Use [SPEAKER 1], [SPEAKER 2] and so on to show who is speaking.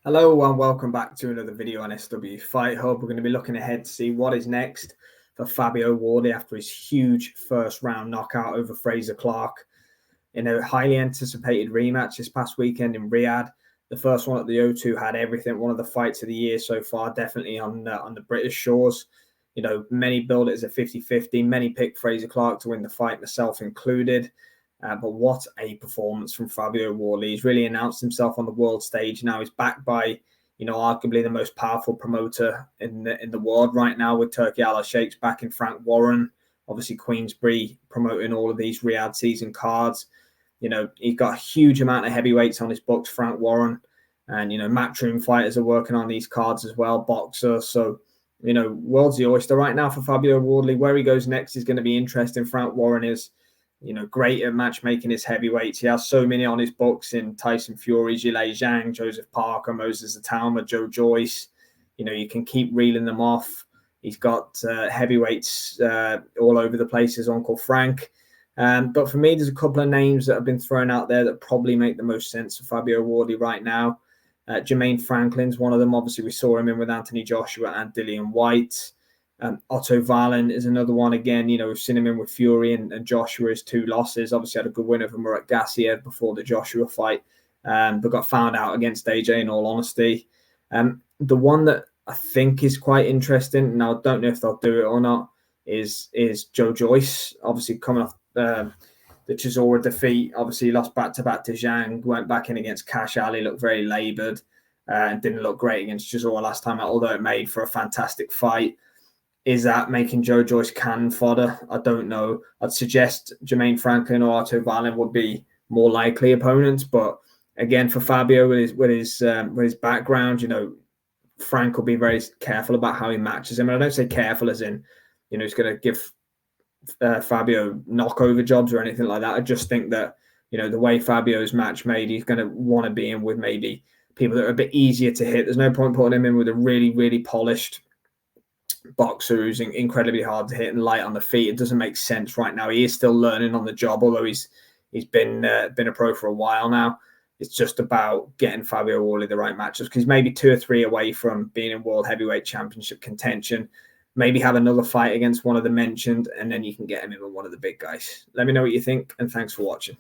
[SPEAKER 1] Hello and welcome back to another video on SW Fight Hub. We're going to be looking ahead to see what is next for Fabio Wardley after his huge first round knockout over Frazer Clarke in a highly anticipated rematch this past weekend in Riyadh. The first one at the O2 had everything. One of the fights of the year so far, definitely on the British shores. You know, many build it as a 50-50. Many picked Frazer Clarke to win the fight, myself included. But what a performance from Fabio Wardley. He's really announced himself on the world stage. Now he's backed by, arguably the most powerful promoter in the world right now, with Turkey Al-Sheikh's backing Frank Warren. Obviously, Queensbury promoting all of these Riyadh season cards. He's got a huge amount of heavyweights on his books, Frank Warren. And, matchroom fighters are working on these cards as well, boxers. So, world's the oyster right now for Fabio Wardley. Where he goes next is going to be interesting. Frank Warren is great at matchmaking his heavyweights. He has so many on his books in Tyson Fury, Zhilei Zhang, Joseph Parker, Moses Atama, Joe Joyce. You can keep reeling them off. He's got heavyweights all over the place, his Uncle Frank. But for me, there's a couple of names that have been thrown out there that probably make the most sense for Fabio Wardley right now. Jermaine Franklin's one of them. Obviously, we saw him in with Anthony Joshua and Dillian White. Otto Valen is another one. Again, we've seen him in with Fury and Joshua, his two losses. Obviously had a good win over Murat Gassiev before the Joshua fight, but got found out against AJ, in all honesty. The one that I think is quite interesting, now I don't know if they'll do it or not, is Joe Joyce. Obviously coming off the Chisora defeat. Obviously he lost back-to-back to Zhang, went back in against Cash Ali, looked very laboured, and didn't look great against Chisora last time, although it made for a fantastic fight. Is that making Joe Joyce cannon fodder? I don't know. I'd suggest Jermaine Franklin or Otto Valen would be more likely opponents, but again, for Fabio with his background, Frank will be very careful about how he matches him. And I don't say careful as in, he's going to give Fabio knockover jobs or anything like that. I just think that the way Fabio's match made, he's going to want to be in with maybe people that are a bit easier to hit. There's no point putting him in with a really, really polished boxer who's incredibly hard to hit and light on the feet. It doesn't make sense right now. He is still learning on the job, although he's been a pro for a while now. It's just about getting Fabio Wardley the right matchups, because he's maybe 2 or 3 away from being in World Heavyweight Championship contention. Maybe have another fight against one of the mentioned, and then you can get him in with one of the big guys. Let me know what you think, and thanks for watching.